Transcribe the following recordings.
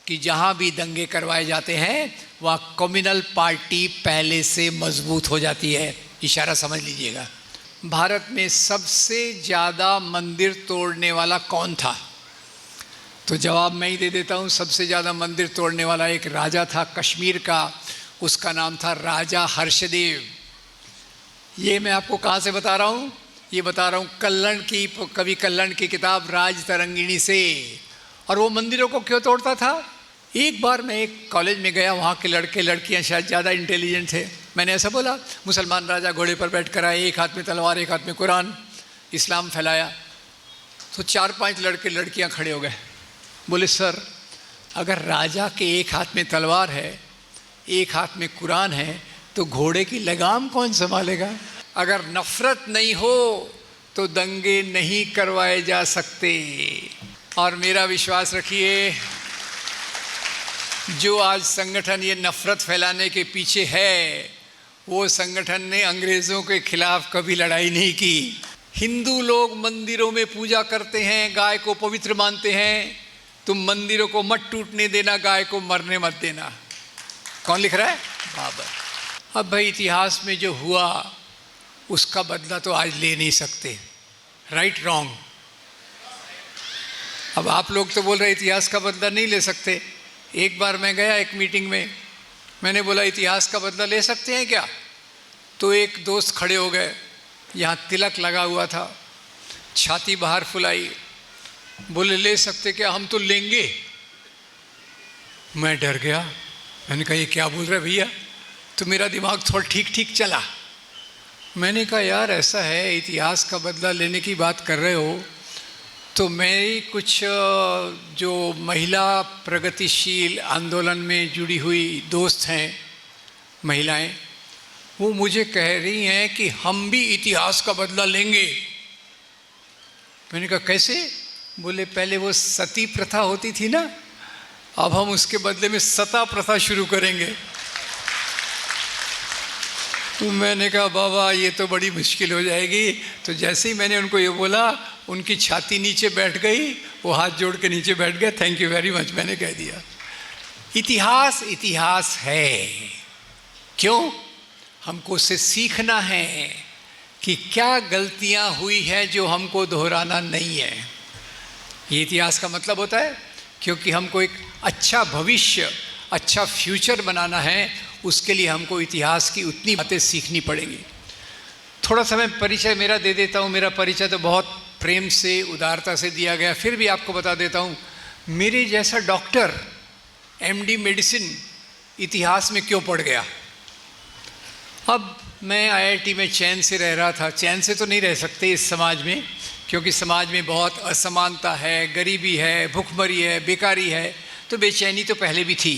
कि जहाँ भी दंगे करवाए जाते हैं वहाँ कम्युनल पार्टी पहले से मजबूत हो जाती है। इशारा समझ लीजिएगा। भारत में सबसे ज़्यादा मंदिर तोड़ने वाला कौन था? तो जवाब मैं ही दे देता हूँ। सबसे ज़्यादा मंदिर तोड़ने वाला एक राजा था कश्मीर का, उसका नाम था राजा हर्षदेव। ये मैं आपको कहाँ से बता रहा हूँ? ये बता रहा हूँ कल्लण की, कवि कल्लण की किताब राज तरंगिणी से। और वो मंदिरों को क्यों तोड़ता था? एक बार मैं एक कॉलेज में गया, वहाँ के लड़के लड़कियाँ शायद ज़्यादा इंटेलिजेंट थे। मैंने ऐसा बोला, मुसलमान राजा घोड़े पर बैठ कर आए, एक हाथ में तलवार एक हाथ में कुरान, इस्लाम फैलाया। तो 4-5 लड़के लड़कियाँ खड़े हो गए, बोले सर अगर राजा के एक हाथ में तलवार है, एक हाथ में कुरान है, तो घोड़े की लगाम कौन संभालेगा? अगर नफरत नहीं हो तो दंगे नहीं करवाए जा सकते। और मेरा विश्वास रखिए, जो आज संगठन ये नफरत फैलाने के पीछे है, वो संगठन ने अंग्रेज़ों के खिलाफ कभी लड़ाई नहीं की। हिंदू लोग मंदिरों में पूजा करते हैं, गाय को पवित्र मानते हैं। तुम मंदिरों को मत टूटने देना, गाय को मरने मत देना। कौन लिख रहा है? बाबर। अब भाई इतिहास में जो हुआ उसका बदला तो आज ले नहीं सकते। Right wrong? अब आप लोग तो बोल रहे इतिहास का बदला नहीं ले सकते। एक बार मैं गया एक मीटिंग में, मैंने बोला इतिहास का बदला ले सकते हैं क्या? तो एक दोस्त खड़े हो गए, यहाँ तिलक लगा हुआ था, छाती बाहर फुलाई, बोले ले सकते क्या? हम तो लेंगे। मैं डर गया, मैंने कहा ये क्या बोल रहे भैया? तो मेरा दिमाग थोड़ा ठीक ठीक चला। मैंने कहा यार ऐसा है, इतिहास का बदला लेने की बात कर रहे हो, तो मेरी कुछ जो महिला प्रगतिशील आंदोलन में जुड़ी हुई दोस्त हैं महिलाएं, वो मुझे कह रही हैं कि हम भी इतिहास का बदला लेंगे। मैंने कहा कैसे? बोले पहले वो सती प्रथा होती थी ना, अब हम उसके बदले में सता प्रथा शुरू करेंगे। तो मैंने कहा बाबा ये तो बड़ी मुश्किल हो जाएगी। तो जैसे ही मैंने उनको ये बोला, उनकी छाती नीचे बैठ गई, वो हाथ जोड़ के नीचे बैठ गया। थैंक यू वेरी मच, मैंने कह दिया। इतिहास इतिहास है। क्यों? हमको उससे सीखना है कि क्या गलतियां हुई है जो हमको दोहराना नहीं है। ये इतिहास का मतलब होता है, क्योंकि हमको एक अच्छा भविष्य, अच्छा फ्यूचर बनाना है, उसके लिए हमको इतिहास की उतनी बातें सीखनी पड़ेंगी। थोड़ा सा मैं परिचय मेरा दे देता हूँ। मेरा परिचय तो बहुत प्रेम से, उदारता से दिया गया, फिर भी आपको बता देता हूँ। मेरे जैसा डॉक्टर MD मेडिसिन इतिहास में क्यों पढ़ गया? अब मैं IIT में चैन से रह रहा था। चैन से तो नहीं रह सकते इस समाज में, क्योंकि समाज में बहुत असमानता है, गरीबी है, भुखमरी है, बेकारी है, तो बेचैनी तो पहले भी थी।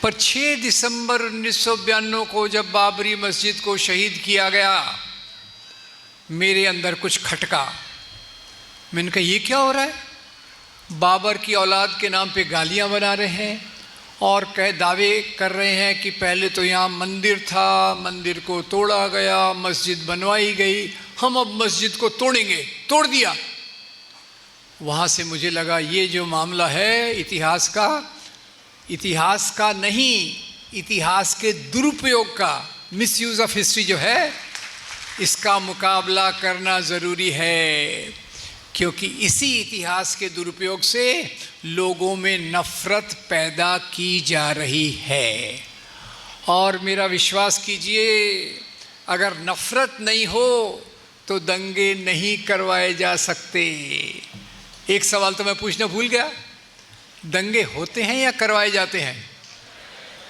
पर 6 दिसंबर 1992 को जब बाबरी मस्जिद को शहीद किया गया, मेरे अंदर कुछ खटका। मैंने कहा ये क्या हो रहा है? बाबर की औलाद के नाम पे गालियां बना रहे हैं और दावे कर रहे हैं कि पहले तो यहाँ मंदिर था, मंदिर को तोड़ा गया, मस्जिद बनवाई गई, हम अब मस्जिद को तोड़ेंगे। तोड़ दिया। वहाँ से मुझे लगा ये जो मामला है इतिहास का नहीं, इतिहास के दुरुपयोग का, मिसयूज ऑफ हिस्ट्री जो है, इसका मुकाबला करना ज़रूरी है। क्योंकि इसी इतिहास के दुरुपयोग से लोगों में नफ़रत पैदा की जा रही है। और मेरा विश्वास कीजिए, अगर नफ़रत नहीं हो तो दंगे नहीं करवाए जा सकते। एक सवाल तो मैं पूछना भूल गया, दंगे होते हैं या करवाए जाते हैं?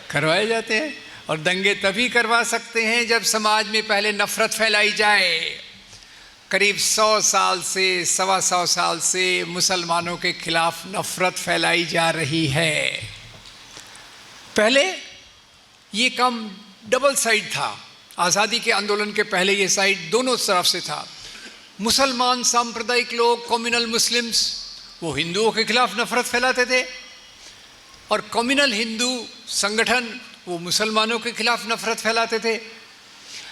करवाए जाते हैं। और दंगे तभी करवा सकते हैं जब समाज में पहले नफ़रत फैलाई जाए। करीब 100 साल से, 125 साल से मुसलमानों के खिलाफ नफ़रत फैलाई जा रही है। पहले ये काम डबल साइड था। आज़ादी के आंदोलन के पहले ये साइड दोनों तरफ से था। मुसलमान सांप्रदायिक लोग, कम्युनल मुस्लिम्स, वो हिंदुओं के खिलाफ नफ़रत फैलाते थे, और कम्युनल हिंदू संगठन वो मुसलमानों के खिलाफ नफ़रत फैलाते थे।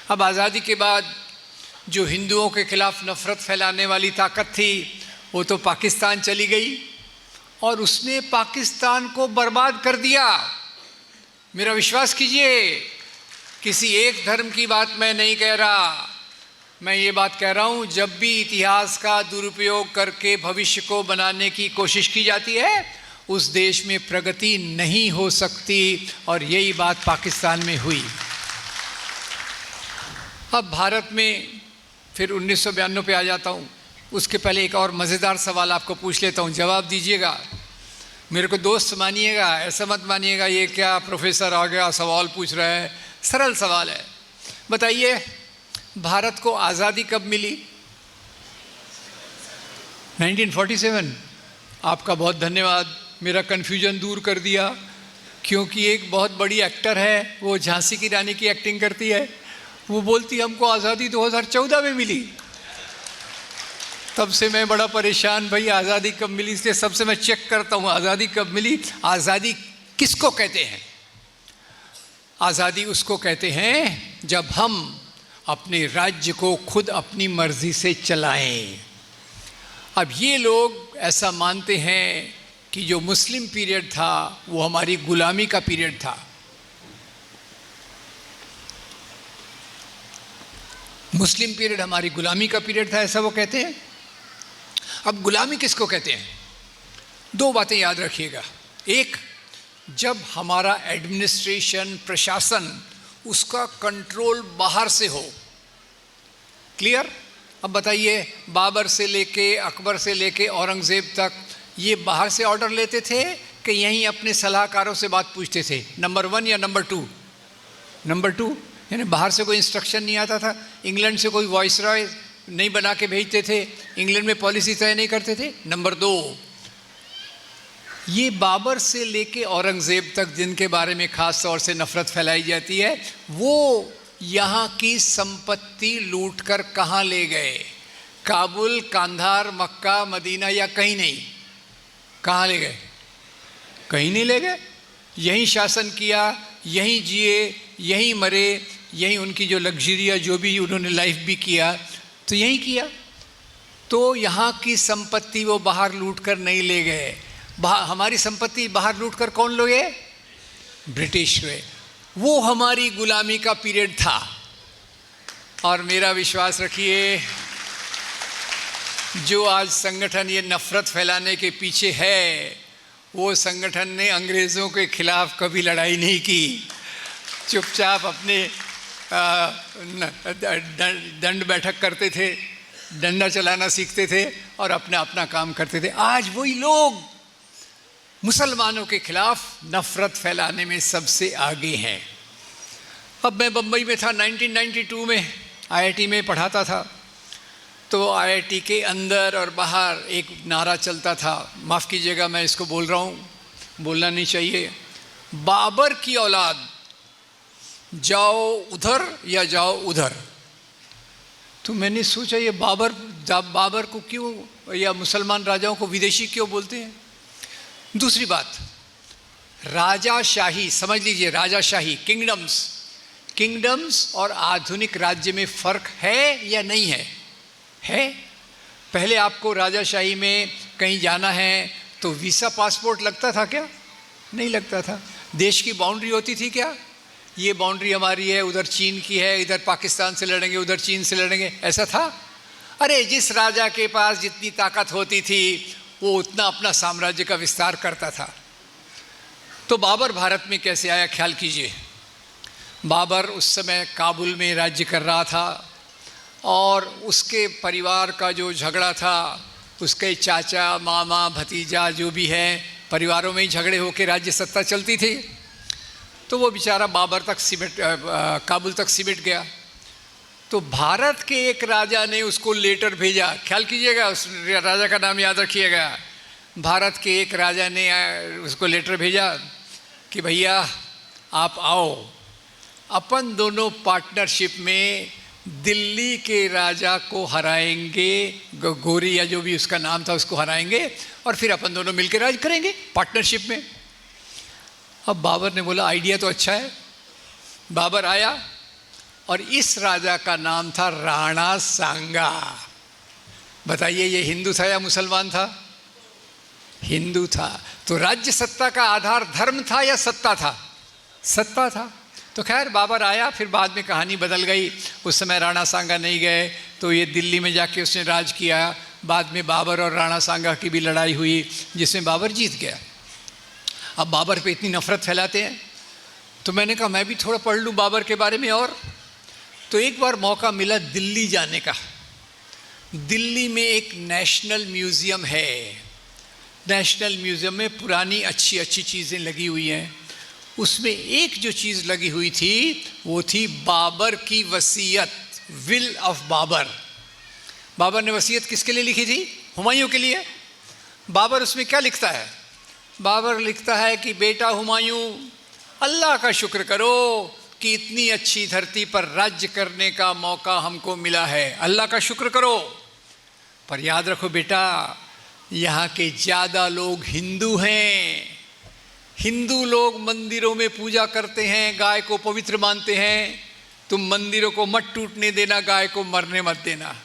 अब आज़ादी के बाद जो हिंदुओं के खिलाफ नफ़रत फैलाने वाली ताकत थी वो तो पाकिस्तान चली गई, और उसने पाकिस्तान को बर्बाद कर दिया। मेरा विश्वास कीजिए, किसी एक धर्म की बात मैं नहीं कह रहा, मैं ये बात कह रहा हूँ जब भी इतिहास का दुरुपयोग करके भविष्य को बनाने की कोशिश की जाती है उस देश में प्रगति नहीं हो सकती, और यही बात पाकिस्तान में हुई। अब भारत में फिर 1992 पे आ जाता हूँ। उसके पहले एक और मज़ेदार सवाल आपको पूछ लेता हूँ, जवाब दीजिएगा। मेरे को दोस्त मानिएगा, ऐसा मत मानिएगा ये क्या प्रोफेसर आ गया सवाल पूछ रहा है। सरल सवाल है, बताइए भारत को आज़ादी कब मिली? 1947। आपका बहुत धन्यवाद, मेरा कन्फ्यूजन दूर कर दिया, क्योंकि एक बहुत बड़ी एक्टर है, वो झांसी की रानी की एक्टिंग करती है, वो बोलती हमको आज़ादी 2014 में मिली। तब से मैं बड़ा परेशान, भाई आज़ादी कब मिली, इसलिए सबसे मैं चेक करता हूँ आज़ादी कब मिली। आज़ादी किसको कहते हैं? आज़ादी उसको कहते हैं जब हम अपने राज्य को खुद अपनी मर्जी से चलाएं। अब ये लोग ऐसा मानते हैं कि जो मुस्लिम पीरियड था वो हमारी गुलामी का पीरियड था। मुस्लिम पीरियड हमारी गुलामी का पीरियड था, ऐसा वो कहते हैं। अब गुलामी किसको कहते हैं? दो बातें याद रखिएगा। एक, जब हमारा एडमिनिस्ट्रेशन, प्रशासन, उसका कंट्रोल बाहर से हो। क्लियर? अब बताइए, बाबर से लेके, अकबर से लेके औरंगज़ेब तक ये बाहर से ऑर्डर लेते थे कि यहीं अपने सलाहकारों से बात पूछते थे? नंबर 1 या नंबर 2? नंबर 2, यानी बाहर से कोई इंस्ट्रक्शन नहीं आता था। इंग्लैंड से कोई वॉइस रॉय नहीं बना के भेजते थे, इंग्लैंड में पॉलिसी तय नहीं करते थे। नंबर 2, ये बाबर से लेके औरंगज़ेब तक जिनके बारे में ख़ास तौर से नफ़रत फैलाई जाती है, वो यहाँ की संपत्ति लूट कर कहाँ ले गए? काबुल, कांधार, मक्का, मदीना या कहीं नहीं? कहाँ ले गए? कहीं नहीं ले गए। यहीं शासन किया, यहीं जिए, यहीं मरे, यहीं उनकी जो लग्जरिया, जो भी उन्होंने लाइफ भी किया तो यहीं किया। तो यहाँ की संपत्ति वो बाहर लूट कर नहीं ले गए। हमारी संपत्ति बाहर लूट कर कौन ले गए? ब्रिटिश हुए। वो हमारी गुलामी का पीरियड था। और मेरा विश्वास रखिए, जो आज संगठन ये नफ़रत फैलाने के पीछे है, वो संगठन ने अंग्रेज़ों के खिलाफ कभी लड़ाई नहीं की। चुपचाप अपने दंड बैठक करते थे, डंडा चलाना सीखते थे और अपना अपना काम करते थे। आज वही लोग मुसलमानों के खिलाफ नफ़रत फैलाने में सबसे आगे हैं। अब मैं बम्बई में था 1992 में, आईआईटी में पढ़ाता था। तो आईआईटी के अंदर और बाहर एक नारा चलता था, माफ़ कीजिएगा मैं इसको बोल रहा हूँ, बोलना नहीं चाहिए। बाबर की औलाद, जाओ उधर या जाओ उधर। तो मैंने सोचा ये बाबर को क्यों, या मुसलमान राजाओं को विदेशी क्यों बोलते हैं? दूसरी बात, राजाशाही, समझ लीजिए, राजाशाही, किंगडम्स और आधुनिक राज्य में फ़र्क है या नहीं है? है। पहले आपको राजाशाही में कहीं जाना है तो वीसा, पासपोर्ट लगता था क्या? नहीं लगता था। देश की बाउंड्री होती थी क्या? ये बाउंड्री हमारी है, उधर चीन की है, इधर पाकिस्तान से लड़ेंगे, उधर चीन से लड़ेंगे, ऐसा था? अरे जिस राजा के पास जितनी ताकत होती थी वो उतना अपना साम्राज्य का विस्तार करता था। तो बाबर भारत में कैसे आया, ख्याल कीजिए। बाबर उस समय काबुल में राज्य कर रहा था और उसके परिवार का जो झगड़ा था, उसके चाचा, मामा, भतीजा जो भी है, परिवारों में ही झगड़े होकर राज्य सत्ता चलती थी। तो वो बेचारा बाबर तक काबुल तक सिमट गया। तो भारत के एक राजा ने उसको लेटर भेजा, ख्याल कीजिएगा, उस राजा का नाम याद रखिएगा। भारत के एक राजा ने उसको लेटर भेजा कि भैया आप आओ, अपन दोनों पार्टनरशिप में दिल्ली के राजा को हराएंगे, गोरी या जो भी उसका नाम था उसको हराएंगे और फिर अपन दोनों मिलकर राज करेंगे पार्टनरशिप में। अब बाबर ने बोला आइडिया तो अच्छा है। बाबर आया और इस राजा का नाम था राणा सांगा। बताइए ये हिंदू था या मुसलमान था? हिंदू था। तो राज्य सत्ता का आधार धर्म था या सत्ता था? सत्ता था। तो खैर बाबर आया, फिर बाद में कहानी बदल गई। उस समय राणा सांगा नहीं गए तो ये दिल्ली में जाके उसने राज किया। बाद में बाबर और राणा सांगा की भी लड़ाई हुई जिसमें बाबर जीत गया। अब बाबर पे इतनी नफरत फैलाते हैं, तो मैंने कहा मैं भी थोड़ा पढ़ लूँ बाबर के बारे में। और तो एक बार मौका मिला दिल्ली जाने का। दिल्ली में एक नेशनल म्यूज़ियम है। नेशनल म्यूज़ियम में पुरानी अच्छी अच्छी चीज़ें लगी हुई हैं। उसमें एक जो चीज़ लगी हुई थी वो थी बाबर की वसीयत, विल ऑफ बाबर। बाबर ने वसीयत किसके लिए लिखी थी? हुमायूं के लिए। बाबर उसमें क्या लिखता है? बाबर लिखता है कि बेटा हुमायूं, अल्लाह का शुक्र करो कि इतनी अच्छी धरती पर राज्य करने का मौका हमको मिला है। अल्लाह का शुक्र करो, पर याद रखो बेटा, यहाँ के ज़्यादा लोग हिंदू हैं। हिंदू लोग मंदिरों में पूजा करते हैं, गाय को पवित्र मानते हैं। तुम मंदिरों को मत टूटने देना, गाय को मरने मत देना।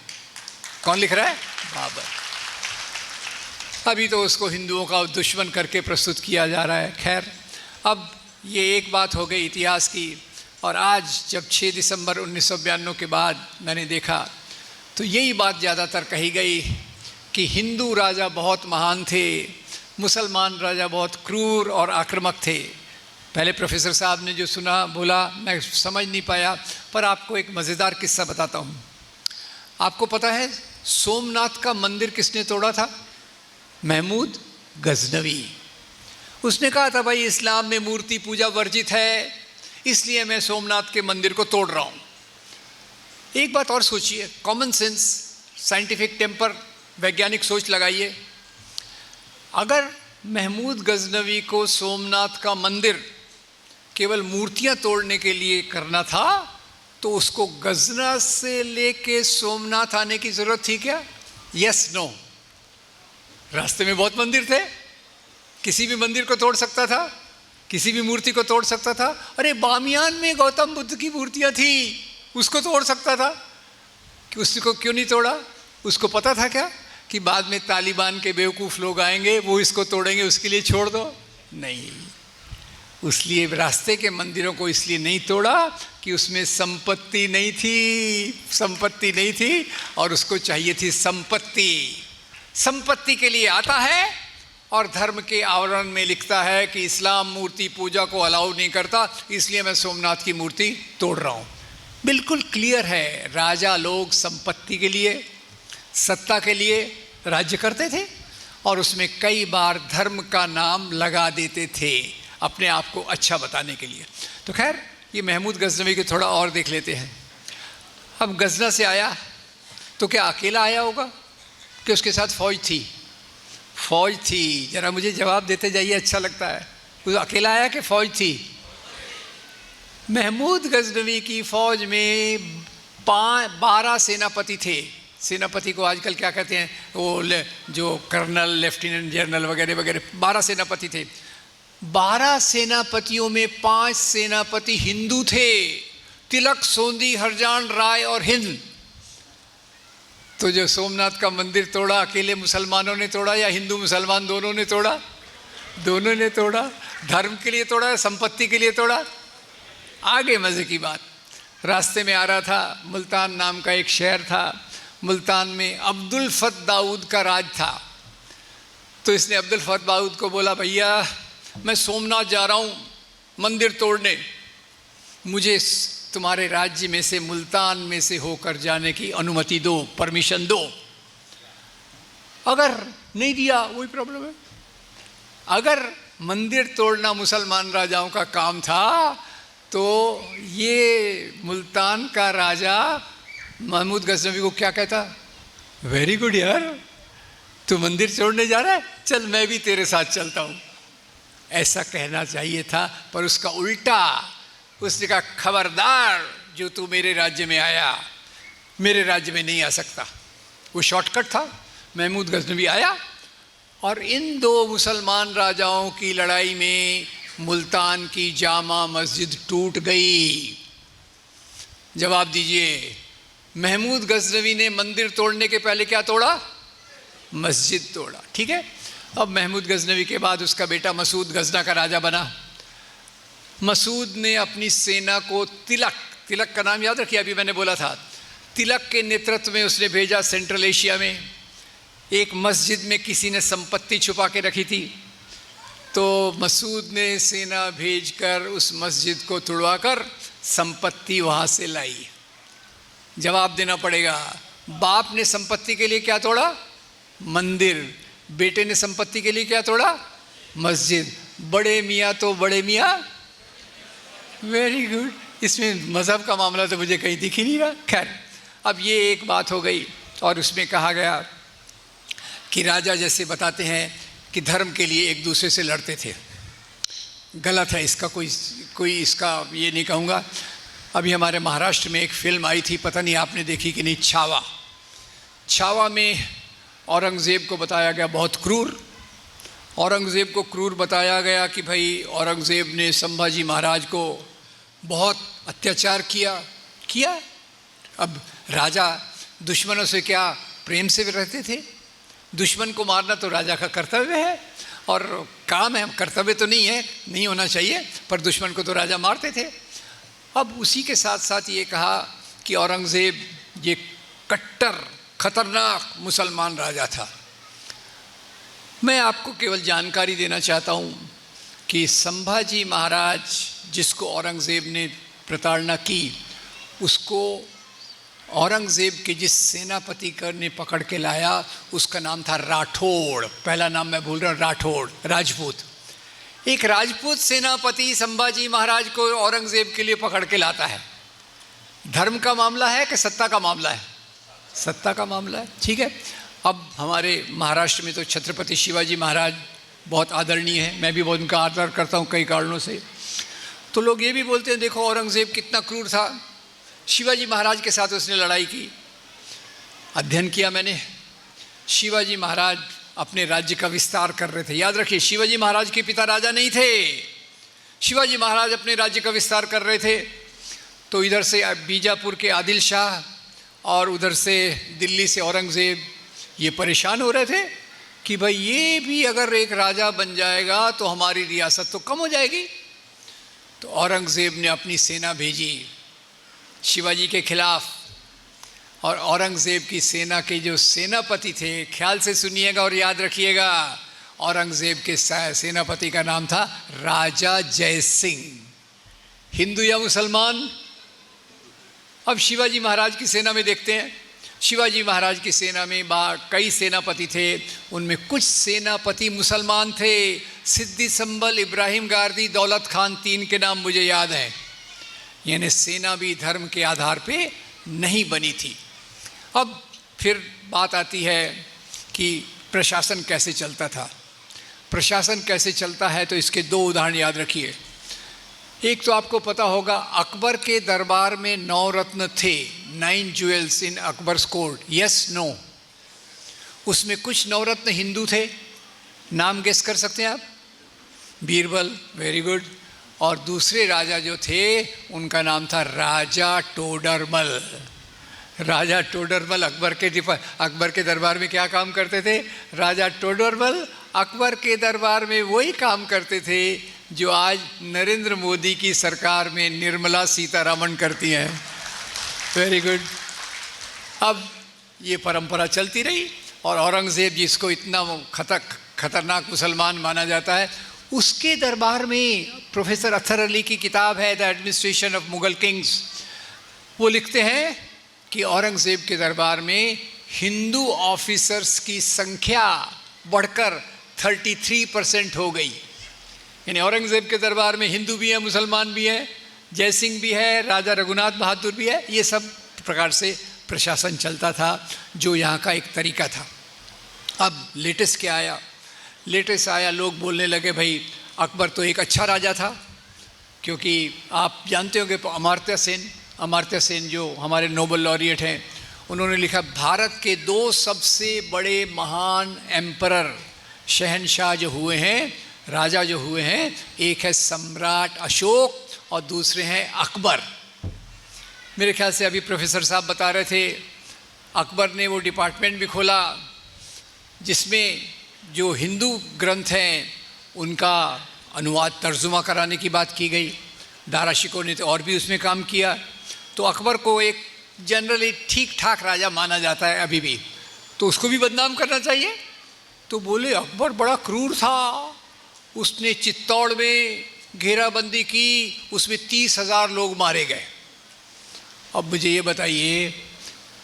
कौन लिख रहा है? बाबर। अभी तो उसको हिंदुओं का दुश्मन करके प्रस्तुत किया जा रहा है। खैर, अब ये एक बात हो गई इतिहास की। और आज जब 6 दिसंबर 1992 के बाद मैंने देखा तो यही बात ज़्यादातर कही गई कि हिंदू राजा बहुत महान थे, मुसलमान राजा बहुत क्रूर और आक्रामक थे। पहले प्रोफेसर साहब ने जो सुना बोला मैं समझ नहीं पाया, पर आपको एक मज़ेदार किस्सा बताता हूँ। आपको पता है सोमनाथ का मंदिर किसने तोड़ा था? महमूद गजनवी। उसने कहा था भाई इस्लाम में मूर्ति पूजा वर्जित है, इसलिए मैं सोमनाथ के मंदिर को तोड़ रहा हूँ। एक बात और सोचिए, कॉमन सेंस, साइंटिफिक टेम्पर, वैज्ञानिक सोच लगाइए। अगर महमूद गजनवी को सोमनाथ का मंदिर केवल मूर्तियाँ तोड़ने के लिए करना था तो उसको गजना से लेके सोमनाथ आने की ज़रूरत थी क्या? Yes, no. रास्ते में बहुत मंदिर थे, किसी भी मंदिर को तोड़ सकता था, किसी भी मूर्ति को तोड़ सकता था। अरे बामियान में गौतम बुद्ध की मूर्तियाँ थी, उसको तोड़ सकता था, कि उसको क्यों नहीं तोड़ा? उसको पता था क्या कि बाद में तालिबान के बेवकूफ़ लोग आएंगे, वो इसको तोड़ेंगे, उसके लिए छोड़ दो? नहीं, उसलिए रास्ते के मंदिरों को इसलिए नहीं तोड़ा कि उसमें संपत्ति नहीं थी, संपत्ति नहीं थी, और उसको चाहिए थी संपत्ति। संपत्ति के लिए आता है और धर्म के आवरण में लिखता है कि इस्लाम मूर्ति पूजा को अलाउ नहीं करता, इसलिए मैं सोमनाथ की मूर्ति तोड़ रहा हूँ। बिल्कुल क्लियर है, राजा लोग संपत्ति के लिए, सत्ता के लिए राज्य करते थे और उसमें कई बार धर्म का नाम लगा देते थे अपने आप को अच्छा बताने के लिए। तो खैर, ये महमूद गजनवी को थोड़ा और देख लेते हैं। अब गजना से आया तो क्या अकेला आया होगा कि उसके साथ फौज थी? फौज थी। जरा मुझे जवाब देते जाइए, अच्छा लगता है। वो अकेला आया कि फौज थी? महमूद गजनवी की फौज में 12 सेनापति थे। सेनापति को आजकल क्या कहते हैं, वो जो कर्नल, लेफ्टिनेंट जनरल वगैरह वगैरह, 12 सेनापति थे। 12 सेनापतियों में 5 सेनापति हिंदू थे, तिलक, सोंदी, हरजान, राय और हिंद। तो जो सोमनाथ का मंदिर तोड़ा, अकेले मुसलमानों ने तोड़ा या हिंदू मुसलमान दोनों ने तोड़ा? दोनों ने तोड़ा। धर्म के लिए तोड़ा, संपत्ति के लिए तोड़ा। आगे मज़े की बात, रास्ते में आ रहा था, मुल्तान नाम का एक शहर था। मुल्तान में अब्दुल फत दाऊद का राज था। तो इसने अब्दुल फत दाऊद को बोला, भैया मैं सोमनाथ जा रहा हूँ मंदिर तोड़ने, मुझे तुम्हारे राज्य में से, मुल्तान में से होकर जाने की अनुमति दो, परमिशन दो। अगर नहीं दिया वही प्रॉब्लम है। अगर मंदिर तोड़ना मुसलमान राजाओं का काम था तो ये मुल्तान का राजा महमूद गजनवी को क्या कहता? वेरी गुड यार, तू मंदिर तोड़ने जा रहा है, चल मैं भी तेरे साथ चलता हूँ। ऐसा कहना चाहिए था, पर उसका उल्टा। उसने कहा खबरदार, जो तू मेरे राज्य में आया मेरे राज्य में नहीं आ सकता। वो शॉर्टकट था। महमूद गजनवी आया और इन 2 मुसलमान राजाओं की लड़ाई में मुल्तान की जामा मस्जिद टूट गई। जवाब दीजिए, महमूद गजनवी ने मंदिर तोड़ने के पहले क्या तोड़ा? मस्जिद तोड़ा। ठीक है। अब महमूद गजनवी के बाद उसका बेटा मसूद गजना का राजा बना। मसूद ने अपनी सेना को तिलक का नाम याद रखिए, अभी मैंने बोला था, तिलक के नेतृत्व में उसने भेजा सेंट्रल एशिया में। एक मस्जिद में किसी ने संपत्ति छुपा के रखी थी, तो मसूद ने सेना भेजकर उस मस्जिद को तुड़वाकर संपत्ति वहाँ से लाई। जवाब देना पड़ेगा, बाप ने संपत्ति के लिए क्या तोड़ा? मंदिर। बेटे ने संपत्ति के लिए क्या तोड़ा? मस्जिद। बड़े मियाँ तो बड़े मियाँ। Very good. इसमें मज़हब का मामला तो मुझे कहीं दिख ही नहीं रहा। खैर, अब ये एक बात हो गई। और उसमें कहा गया कि राजा जैसे बताते हैं कि धर्म के लिए एक दूसरे से लड़ते थे। गलत है, इसका कोई इसका ये नहीं कहूँगा। अभी हमारे महाराष्ट्र में एक फिल्म आई थी, पता नहीं आपने देखी कि नहीं, छावा में औरंगज़ेब को बताया गया बहुत क्रूर। औरंगज़ेब को क्रूर बताया गया कि भाई औरंगज़ेब ने संभाजी महाराज को बहुत अत्याचार किया। अब राजा दुश्मनों से क्या प्रेम से रहते थे? दुश्मन को मारना तो राजा का कर्तव्य है और काम है, कर्तव्य तो नहीं है, नहीं होना चाहिए, पर दुश्मन को तो राजा मारते थे। अब उसी के साथ साथ ये कहा कि औरंगज़ेब ये कट्टर खतरनाक मुसलमान राजा था। मैं आपको केवल जानकारी देना चाहता हूँ कि संभाजी महाराज जिसको औरंगज़ेब ने प्रताड़ना की, उसको औरंगज़ेब के जिस सेनापति ने पकड़ के लाया उसका नाम था राठौड़। पहला नाम मैं भूल रहा हूँ, राठौड़, राजपूत। एक राजपूत सेनापति संभाजी महाराज को औरंगज़ेब के लिए पकड़ के लाता है। धर्म का मामला है कि सत्ता का मामला है? सत्ता का मामला है, ठीक है। अब हमारे महाराष्ट्र में तो छत्रपति शिवाजी महाराज बहुत आदरणीय है, मैं भी बहुत उनका आदर करता हूँ कई कारणों से। तो लोग ये भी बोलते हैं देखो औरंगज़ेब कितना क्रूर था, शिवाजी महाराज के साथ उसने लड़ाई की। अध्ययन किया मैंने। शिवाजी महाराज अपने राज्य का विस्तार कर रहे थे। याद रखिए, शिवाजी महाराज के पिता राजा नहीं थे, शिवाजी महाराज अपने राज्य का विस्तार कर रहे थे। तो इधर से बीजापुर के आदिल शाह और उधर से दिल्ली से औरंगज़ेब ये परेशान हो रहे थे कि भाई ये भी अगर एक राजा बन जाएगा तो हमारी रियासत तो कम हो जाएगी। तो औरंगज़ेब ने अपनी सेना भेजी शिवाजी के खिलाफ, और औरंगज़ेब की सेना के जो सेनापति थे, ख्याल से सुनिएगा और याद रखिएगा, औरंगज़ेब के सेनापति का नाम था राजा जय सिंह। हिंदू या मुसलमान? अब शिवाजी महाराज की सेना में देखते हैं, शिवाजी महाराज की सेना में कई सेनापति थे, उनमें कुछ सेनापति मुसलमान थे। सिद्दी संबल, इब्राहिम गारदी, दौलत खान, 3 के नाम मुझे याद हैं। यानी सेना भी धर्म के आधार पे नहीं बनी थी। अब फिर बात आती है कि प्रशासन कैसे चलता था। प्रशासन कैसे चलता है तो इसके 2 उदाहरण याद रखिए। एक तो आपको पता होगा, अकबर के दरबार में 9 रत्न थे, 9 ज्वेल्स इन अकबर्स कोर्ट, यस नो। उसमें कुछ 9 रत्न हिंदू थे, नाम गेस कर सकते हैं आप? Birbal, very good. और दूसरे राजा जो थे उनका नाम था राजा टोडरमल। राजा टोडरमल अकबर के दरबार में क्या काम करते थे? राजा टोडरमल अकबर के दरबार में वही काम करते थे जो आज नरेंद्र मोदी की सरकार में निर्मला सीतारमण करती हैं। Very good. अब ये परंपरा चलती रही और औरंगज़ेब जिसको इतना खतरनाक मुसलमान माना जाता है, उसके दरबार में प्रोफेसर अत्तर अली की किताब है the administration of Mughal Kings, वो लिखते हैं कि औरंगज़ेब के दरबार में हिंदू ऑफिसर्स की संख्या बढ़कर 33% हो गई। यानी औरंगज़ेब के दरबार में हिंदू भी हैं, मुसलमान भी हैं, जयसिंह भी है, राजा रघुनाथ बहादुर भी है। ये सब प्रकार से प्रशासन चलता था, जो यहाँ का एक तरीका था। अब लेटेस्ट क्या आया? लेटेस्ट आया, लोग बोलने लगे भाई अकबर तो एक अच्छा राजा था, क्योंकि आप जानते होंगे अमर्त्य सेन जो हमारे नोबेल लॉरिएट हैं, उन्होंने लिखा भारत के 2 सबसे बड़े महान एम्परर, शहनशाह जो हुए हैं, राजा जो हुए हैं, एक है सम्राट अशोक और दूसरे हैं अकबर। मेरे ख्याल से अभी प्रोफेसर साहब बता रहे थे, अकबर ने वो डिपार्टमेंट भी खोला जिसमें जो हिंदू ग्रंथ हैं उनका अनुवाद तर्जुमा कराने की बात की गई। दारा शिकोह ने तो और भी उसमें काम किया। तो अकबर को एक जनरली ठीक ठाक राजा माना जाता है अभी भी, तो उसको भी बदनाम करना चाहिए। तो बोले अकबर बड़ा क्रूर था, उसने चित्तौड़ में घेराबंदी की, उसमें 30,000 लोग मारे गए। अब मुझे ये बताइए,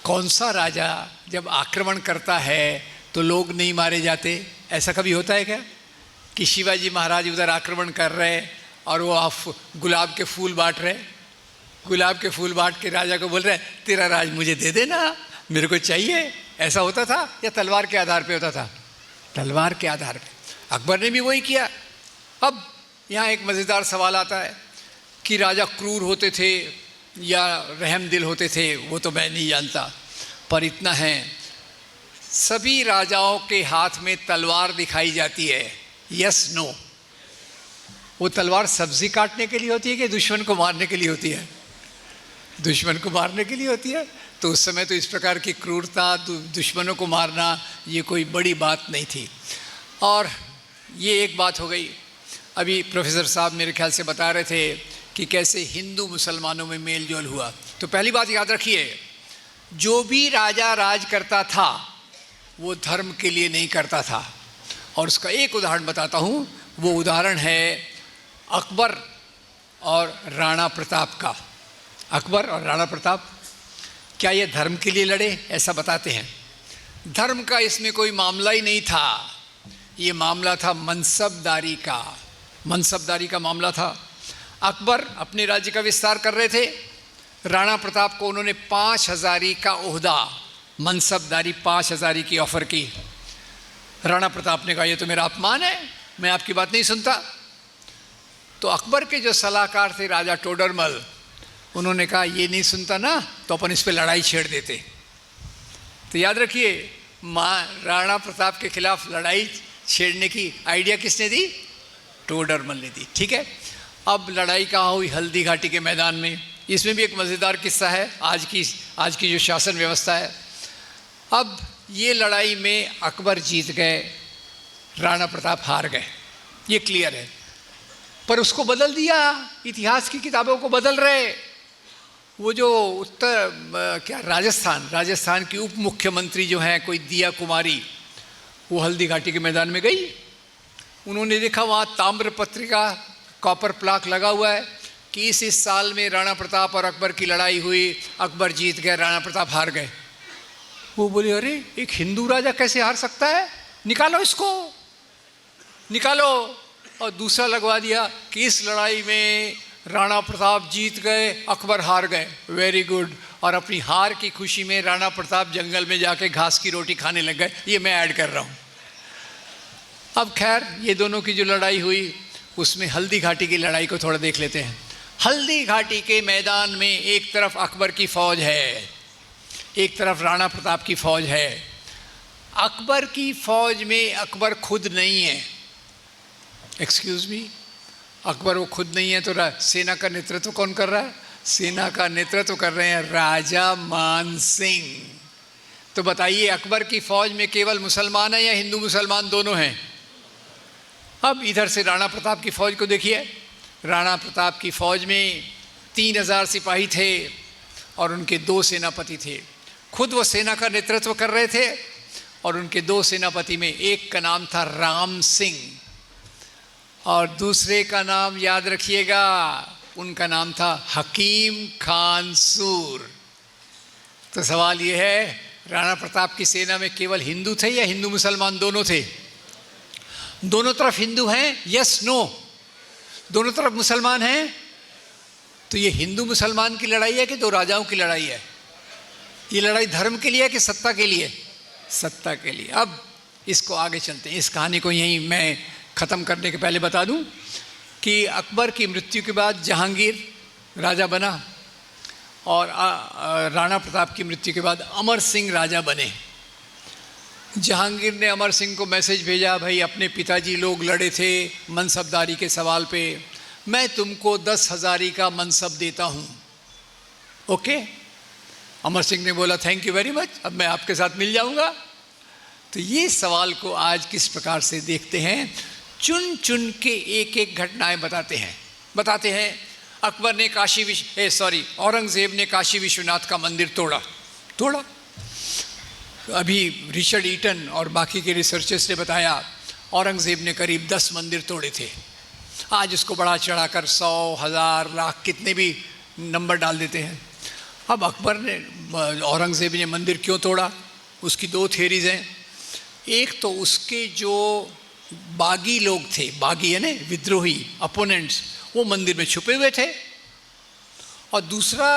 कौन सा राजा जब आक्रमण करता है तो लोग नहीं मारे जाते? ऐसा कभी होता है क्या कि शिवाजी महाराज उधर आक्रमण कर रहे और वो आप गुलाब के फूल बांट रहे, गुलाब के फूल बांट के राजा को बोल रहे तेरा राज मुझे दे देना, मेरे को चाहिए? ऐसा होता था या तलवार के आधार पे होता था? तलवार के आधार पे। अकबर ने भी वही किया। अब यहाँ एक मज़ेदार सवाल आता है कि राजा क्रूर होते थे या रहम दिल होते थे, वो तो मैं नहीं जानता, पर इतना है सभी राजाओं के हाथ में तलवार दिखाई जाती है। Yes no? वो तलवार सब्जी काटने के लिए होती है कि दुश्मन को मारने के लिए होती है? दुश्मन को मारने के लिए होती है। तो उस समय तो इस प्रकार की क्रूरता, दुश्मनों को मारना, ये कोई बड़ी बात नहीं थी। और ये एक बात हो गई। अभी प्रोफेसर साहब मेरे ख्याल से बता रहे थे कि कैसे हिंदू मुसलमानों में मेल जोल हुआ। तो पहली बात याद रखिए, जो भी राजा राज करता था वो धर्म के लिए नहीं करता था। और उसका एक उदाहरण बताता हूँ। वो उदाहरण है अकबर और राणा प्रताप का। अकबर और राणा प्रताप क्या ये धर्म के लिए लड़े? ऐसा बताते हैं। धर्म का इसमें कोई मामला ही नहीं था, ये मामला था मनसबदारी का। मनसबदारी का मामला था। अकबर अपने राज्य का विस्तार कर रहे थे, राणा प्रताप को उन्होंने 5,000 का ओहदा, मनसबदारी 5,000 की ऑफर की। राणा प्रताप ने कहा ये तो मेरा अपमान है, मैं आपकी बात नहीं सुनता। तो अकबर के जो सलाहकार थे राजा टोडरमल, उन्होंने कहा ये नहीं सुनता ना तो अपन इस पे लड़ाई छेड़ देते। तो याद रखिए, राणा प्रताप के खिलाफ लड़ाई छेड़ने की आइडिया किसने दी? टोडरमल ने दी। ठीक है। अब लड़ाई कहाँ हुई? हल्दी घाटी के मैदान में। इसमें भी एक मज़ेदार किस्सा है, आज की जो शासन व्यवस्था है। अब ये लड़ाई में अकबर जीत गए, राणा प्रताप हार गए, ये क्लियर है। पर उसको बदल दिया, इतिहास की किताबों को बदल रहे। वो जो राजस्थान की उप मुख्यमंत्री जो हैं कोई दिया कुमारी, वो हल्दी घाटी के मैदान में गई। उन्होंने देखा वहाँ ताम्रपत्र का कॉपर प्लाक लगा हुआ है कि इस साल में राणा प्रताप और अकबर की लड़ाई हुई, अकबर जीत गए, राणा प्रताप हार गए। वो बोले अरे एक हिंदू राजा कैसे हार सकता है, निकालो इसको, निकालो। और दूसरा लगवा दिया कि इस लड़ाई में राणा प्रताप जीत गए, अकबर हार गए। Very good. और अपनी हार की खुशी में राणा प्रताप जंगल में जाके घास की रोटी खाने लग गए। ये मैं ऐड कर रहा हूँ। अब खैर ये दोनों की जो लड़ाई हुई उसमें हल्दी घाटी की लड़ाई को थोड़ा देख लेते हैं। हल्दी घाटी के मैदान में एक तरफ अकबर की फ़ौज है, एक तरफ राणा प्रताप की फ़ौज है। अकबर की फ़ौज में अकबर खुद नहीं है। एक्सक्यूज़ मी, अकबर वो खुद नहीं है तो सेना का नेतृत्व कौन कर रहा है? सेना का नेतृत्व कर रहे हैं राजा मान सिंह। तो बताइए अकबर की फ़ौज में केवल मुसलमान है या हिंदू मुसलमान दोनों हैं? अब इधर से राणा प्रताप की फ़ौज को देखिए। राणा प्रताप की फ़ौज में 3,000 सिपाही थे और उनके 2 सेनापति थे। खुद वो सेना का नेतृत्व कर रहे थे और उनके 2 सेनापति में एक का नाम था राम सिंह और दूसरे का नाम याद रखिएगा, उनका नाम था हकीम खान सूर। तो सवाल ये है, राणा प्रताप की सेना में केवल हिंदू थे या हिंदू मुसलमान दोनों थे? दोनों तरफ हिंदू हैं? Yes no? दोनों तरफ मुसलमान हैं? तो ये हिंदू मुसलमान की लड़ाई है कि 2 राजाओं की लड़ाई है? ये लड़ाई धर्म के लिए है कि सत्ता के लिए? सत्ता के लिए। अब इसको आगे चलते हैं। इस कहानी को यहीं मैं ख़त्म करने के पहले बता दूं कि अकबर की मृत्यु के बाद जहांगीर राजा बना और राणा प्रताप की मृत्यु के बाद अमर सिंह राजा बने। जहांगीर ने अमर सिंह को मैसेज भेजा, भाई अपने पिताजी लोग लड़े थे मनसबदारी के सवाल पे, मैं तुमको 10,000 का मनसब देता हूँ। ओके? अमर सिंह ने बोला थैंक यू वेरी मच, अब मैं आपके साथ मिल जाऊँगा। तो ये सवाल को आज किस प्रकार से देखते हैं, चुन चुन के एक एक घटनाएं बताते हैं। अकबर ने औरंगजेब ने काशी विश्वनाथ का मंदिर तोड़ा। अभी रिचर्ड ईटन और बाकी के रिसर्चर्स ने बताया औरंगजेब ने करीब 10 मंदिर तोड़े थे। आज उसको बढ़ा चढ़ाकर 100, 1000, लाख कितने भी नंबर डाल देते हैं। अब औरंगजेब ने मंदिर क्यों तोड़ा, उसकी 2 थियरीज हैं। एक तो उसके जो बागी लोग थे, बागी यानी विद्रोही, अपोनेंट्स, वो मंदिर में छुपे हुए थे। और दूसरा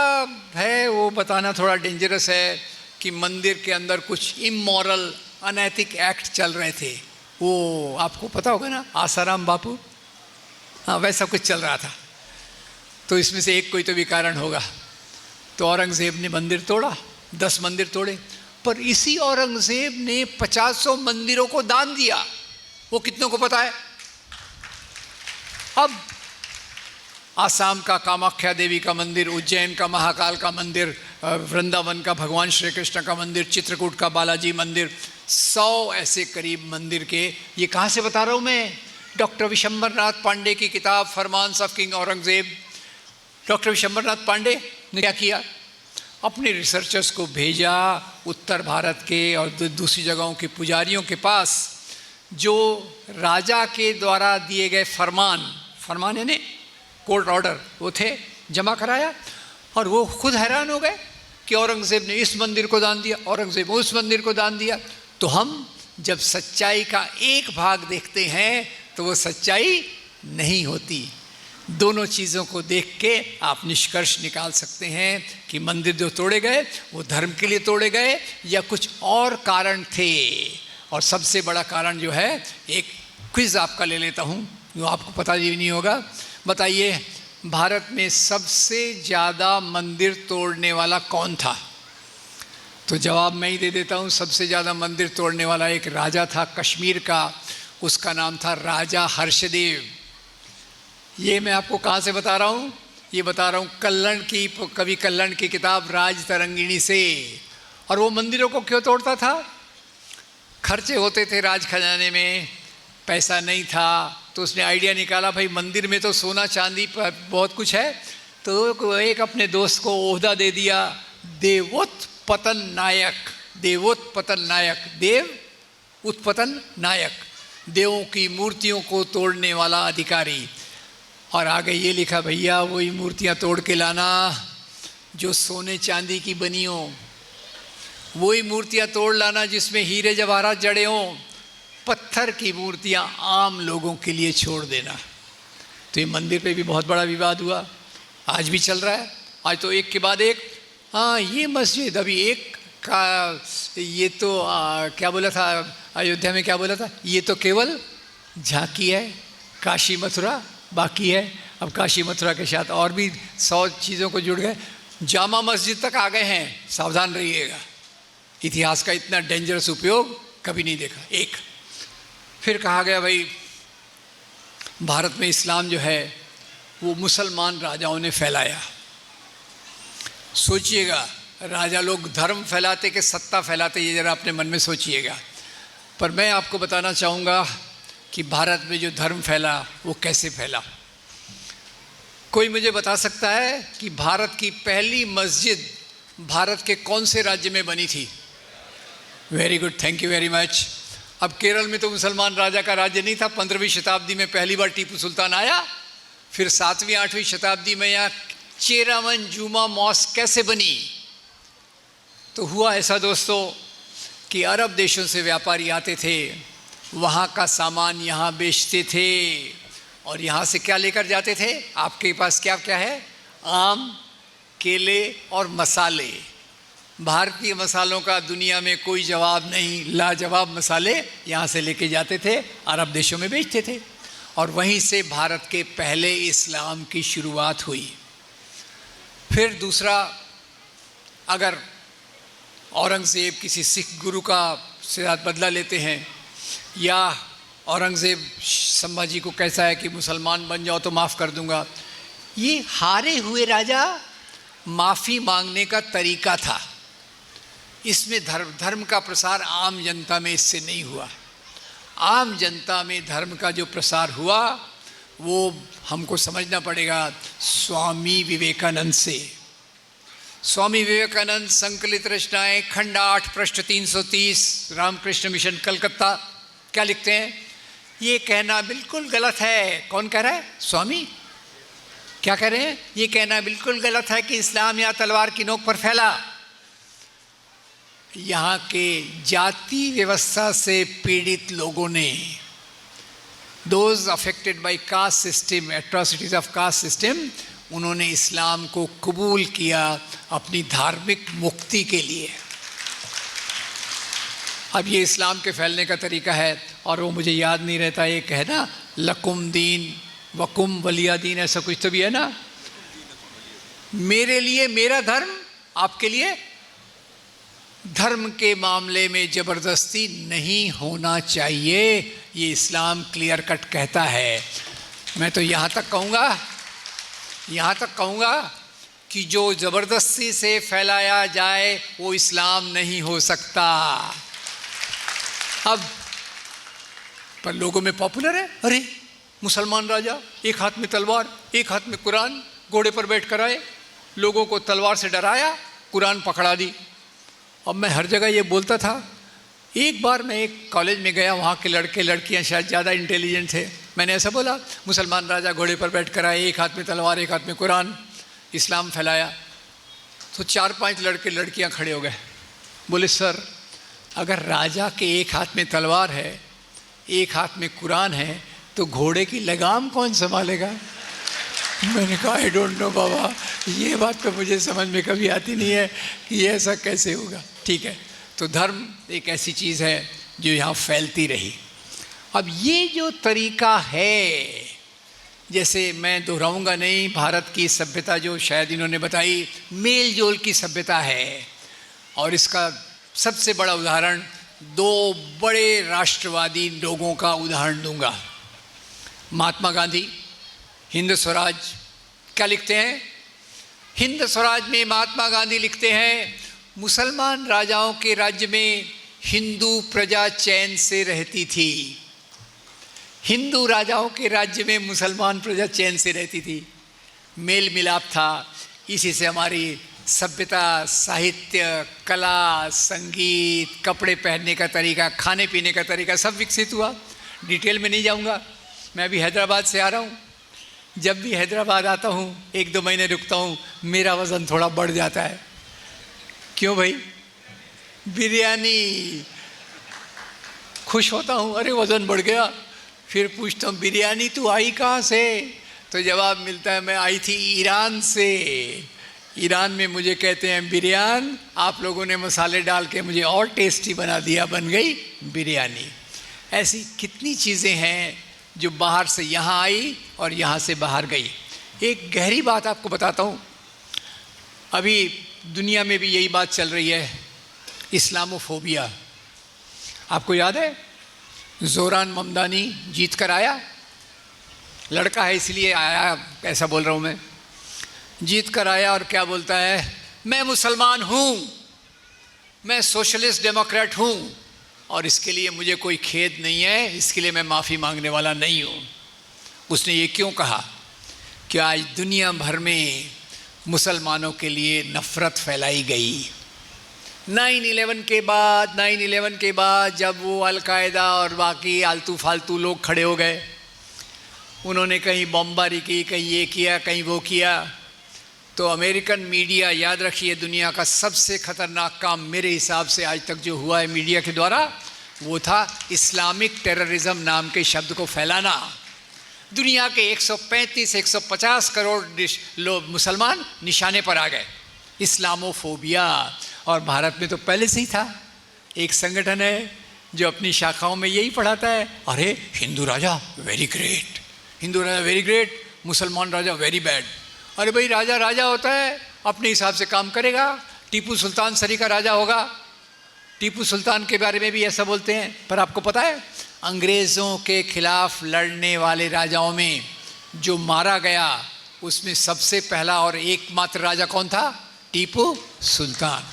है, वो बताना थोड़ा डेंजरस है, कि मंदिर के अंदर कुछ इमोरल, अनैतिक एक्ट चल रहे थे। वो आपको पता होगा ना, आसाराम बापू, हाँ वैसा कुछ चल रहा था। तो इसमें से एक कोई तो भी कारण होगा। तो औरंगजेब ने मंदिर तोड़ा, 10 मंदिर तोड़े। पर इसी औरंगजेब ने 50 मंदिरों को दान दिया। वो कितनों को पता है? अब आसाम का कामाख्या देवी का मंदिर, उज्जैन का महाकाल का मंदिर, वृंदावन का भगवान श्री कृष्ण का मंदिर, चित्रकूट का बालाजी मंदिर, 100 ऐसे करीब मंदिर के। ये कहाँ से बता रहा हूँ मैं? डॉक्टर विशंबरनाथ पांडे की किताब farmans of king Aurangzeb. Doctor Vishambharnath Pandey ने क्या किया, अपने रिसर्चर्स को भेजा उत्तर भारत के और दूसरी जगहों के पुजारियों के पास, जो राजा के द्वारा दिए गए फरमान यानी कोर्ट ऑर्डर वो थे, जमा कराया। और वो खुद हैरान हो गए कि औरंगजेब ने इस मंदिर को दान दिया, औरंगजेब ने उस मंदिर को दान दिया। तो हम जब सच्चाई का एक भाग देखते हैं तो वो सच्चाई नहीं होती। दोनों चीज़ों को देख के आप निष्कर्ष निकाल सकते हैं कि मंदिर जो तोड़े गए वो धर्म के लिए तोड़े गए या कुछ और कारण थे। और सबसे बड़ा कारण जो है, एक क्विज आपका ले लेता हूँ, जो आपको पता ही नहीं होगा। बताइए, भारत में सबसे ज़्यादा मंदिर तोड़ने वाला कौन था? तो जवाब मैं ही दे देता हूँ। सबसे ज़्यादा मंदिर तोड़ने वाला एक राजा था कश्मीर का, उसका नाम था राजा हर्षदेव। ये मैं आपको कहाँ से बता रहा हूँ? ये बता रहा हूँ कवि कल्लण की किताब राज तरंगिणी से। और वो मंदिरों को क्यों तोड़ता था? खर्चे होते थे राज खजाने में, पैसा नहीं था, तो उसने आइडिया निकाला, भाई मंदिर में तो सोना चांदी बहुत कुछ है, तो एक अपने दोस्त को ओहदा दे दिया, देवोत्पतन नायक, देवों की मूर्तियों को तोड़ने वाला अधिकारी। और आगे ये लिखा, भैया वही मूर्तियाँ तोड़ के लाना जो सोने चांदी की बनी हो, वही मूर्तियाँ तोड़ लाना जिसमें हीरे जवाहरात जड़े हों, पत्थर की मूर्तियाँ आम लोगों के लिए छोड़ देना। तो ये मंदिर पे भी बहुत बड़ा विवाद हुआ, आज भी चल रहा है। आज तो एक के बाद एक, हाँ ये मस्जिद अभी एक का, ये तो क्या बोला था अयोध्या में, क्या बोला था, ये तो केवल झांकी है, काशी मथुरा बाकी है। अब काशी मथुरा के साथ और भी 100 चीज़ों को जुड़ गए, जामा मस्जिद तक आ गए हैं। सावधान रहिएगा, इतिहास का इतना डेंजरस उपयोग कभी नहीं देखा। एक फिर कहा गया, भाई भारत में इस्लाम जो है वो मुसलमान राजाओं ने फैलाया। सोचिएगा, राजा लोग धर्म फैलाते कि सत्ता फैलाते, ये जरा अपने मन में सोचिएगा। पर मैं आपको बताना चाहूँगा कि भारत में जो धर्म फैला वो कैसे फैला। कोई मुझे बता सकता है कि भारत की पहली मस्जिद भारत के कौन से राज्य में बनी थी? Very good, thank you very much. अब केरल में तो मुसलमान राजा का राज्य नहीं था। 15वीं शताब्दी में पहली बार टीपू सुल्तान आया, फिर 7वीं 8वीं शताब्दी में यहाँ चेरावन जुमा मॉस्क कैसे बनी? तो हुआ ऐसा दोस्तों कि अरब देशों से व्यापारी आते थे, वहाँ का सामान यहाँ बेचते थे, और यहाँ से क्या लेकर जाते थे? आपके पास क्या क्या है? आम, केले और मसाले। भारतीय मसालों का दुनिया में कोई जवाब नहीं, लाजवाब मसाले यहाँ से लेके जाते थे, अरब देशों में बेचते थे, और वहीं से भारत के पहले इस्लाम की शुरुआत हुई। फिर दूसरा, अगर औरंगज़ेब किसी सिख गुरु का से बदला लेते हैं, या औरंगज़ेब संभाजी को कैसा है कि मुसलमान बन जाओ तो माफ़ कर दूंगा, ये हारे हुए राजा माफ़ी मांगने का तरीका था। इसमें धर्म का प्रसार आम जनता में इससे नहीं हुआ। आम जनता में धर्म का जो प्रसार हुआ वो हमको समझना पड़ेगा स्वामी विवेकानंद से। स्वामी विवेकानंद संकलित रचनाएं खंड 8 पृष्ठ 330 रामकृष्ण मिशन कलकत्ता, क्या लिखते हैं? ये कहना बिल्कुल गलत है। कौन कह रहा है? स्वामी। क्या कह रहे हैं? ये कहना बिल्कुल गलत है कि इस्लाम या तलवार की नोक पर फैला। यहाँ के जाति व्यवस्था से पीड़ित लोगों ने, those affected by caste system, atrocities of caste system, उन्होंने इस्लाम को कबूल किया अपनी धार्मिक मुक्ति के लिए। अब ये इस्लाम के फैलने का तरीका है, और वो मुझे याद नहीं रहता, एक है ना लकुम दीन वकुम वलिया दीन, ऐसा कुछ तो भी है ना। मेरे लिए मेरा धर्म, आपके लिए। धर्म के मामले में ज़बरदस्ती नहीं होना चाहिए, ये इस्लाम क्लियर कट कहता है। मैं तो यहाँ तक कहूँगा कि जो ज़बरदस्ती से फैलाया जाए वो इस्लाम नहीं हो सकता। अब पर लोगों में पॉपुलर है, अरे मुसलमान राजा, एक हाथ में तलवार एक हाथ में कुरान, घोड़े पर बैठ कर आए, लोगों को तलवार से डराया, कुरान पकड़ा दी। अब मैं हर जगह ये बोलता था। एक बार मैं एक कॉलेज में गया, वहाँ के लड़के लड़कियाँ शायद ज़्यादा इंटेलिजेंट थे। मैंने ऐसा बोला, मुसलमान राजा घोड़े पर बैठ कर आए, एक हाथ में तलवार एक हाथ में कुरान, इस्लाम फैलाया। तो 4-5 लड़के लड़कियाँ खड़े हो गए, बोले सर अगर राजा के एक हाथ में तलवार है एक हाथ में कुरान है तो घोड़े की लगाम कौन संभालेगा? मैंने कहा आई डोंट नो बाबा, ये बात तो मुझे समझ में कभी आती नहीं है कि ये ऐसा कैसे होगा। ठीक है, तो धर्म एक ऐसी चीज़ है जो यहाँ फैलती रही। अब ये जो तरीका है, जैसे मैं दोहराऊंगा नहीं, भारत की सभ्यता जो शायद इन्होंने बताई मेल जोल की सभ्यता है, और इसका सबसे बड़ा उदाहरण 2 बड़े राष्ट्रवादी लोगों का उदाहरण दूंगा। महात्मा गांधी, हिंद स्वराज, क्या लिखते हैं? हिंद स्वराज में महात्मा गांधी लिखते हैं, मुसलमान राजाओं के राज्य में हिंदू प्रजा चैन से रहती थी। हिंदू राजाओं के राज्य में मुसलमान प्रजा चैन से रहती थी, मेल मिलाप था। इसी से हमारी सभ्यता, साहित्य, कला, संगीत, कपड़े पहनने का तरीका, खाने पीने का तरीका सब विकसित हुआ। डिटेल में नहीं जाऊंगा, मैं अभी हैदराबाद से आ रहा हूँ। जब भी हैदराबाद आता हूँ 1-2 महीने रुकता हूँ, मेरा वज़न थोड़ा बढ़ जाता है। क्यों भाई? बिरयानी। खुश होता हूँ, अरे वज़न बढ़ गया। फिर पूछता हूँ बिरयानी तू आई कहाँ से? तो जवाब मिलता है मैं आई थी ईरान से। ईरान में मुझे कहते हैं बिरयान, आप लोगों ने मसाले डाल के मुझे और टेस्टी बना दिया, बन गई बिरयानी। ऐसी कितनी चीज़ें हैं जो बाहर से यहाँ आई और यहाँ से बाहर गई। एक गहरी बात आपको बताता हूँ, अभी दुनिया में भी यही बात चल रही है, इस्लामोफोबिया। आपको याद है जोरान ममदानी जीत कर आया, लड़का है इसलिए आया, ऐसा बोल रहा हूँ मैं। जीत कर आया और क्या बोलता है, मैं मुसलमान हूँ, मैं सोशलिस्ट डेमोक्रेट हूँ और इसके लिए मुझे कोई खेद नहीं है, इसके लिए मैं माफ़ी मांगने वाला नहीं हूँ। उसने ये क्यों कहा कि आज दुनिया भर में मुसलमानों के लिए नफ़रत फैलाई गई। 9/11 के बाद जब वो अलकायदा और बाकी आलतू फालतू लोग खड़े हो गए, उन्होंने कहीं बमबारी की, कहीं ये किया, कहीं वो किया, तो अमेरिकन मीडिया, याद रखिए दुनिया का सबसे ख़तरनाक काम मेरे हिसाब से आज तक जो हुआ है मीडिया के द्वारा, वो था इस्लामिक टेररिज्म नाम के शब्द को फैलाना। दुनिया के 135-150 करोड़ लोग मुसलमान निशाने पर आ गए, इस्लामोफोबिया। और भारत में तो पहले से ही था। एक संगठन है जो अपनी शाखाओं में यही पढ़ाता है, अरे हिंदू राजा वेरी ग्रेट, हिंदू राजा वेरी ग्रेट, मुसलमान राजा वेरी बैड। अरे भाई राजा राजा होता है, अपने हिसाब से काम करेगा। टीपू सुल्तान सरी का राजा होगा, टीपू सुल्तान के बारे में भी ऐसा बोलते हैं। पर आपको पता है अंग्रेज़ों के खिलाफ लड़ने वाले राजाओं में जो मारा गया उसमें सबसे पहला और एकमात्र राजा कौन था? टीपू सुल्तान।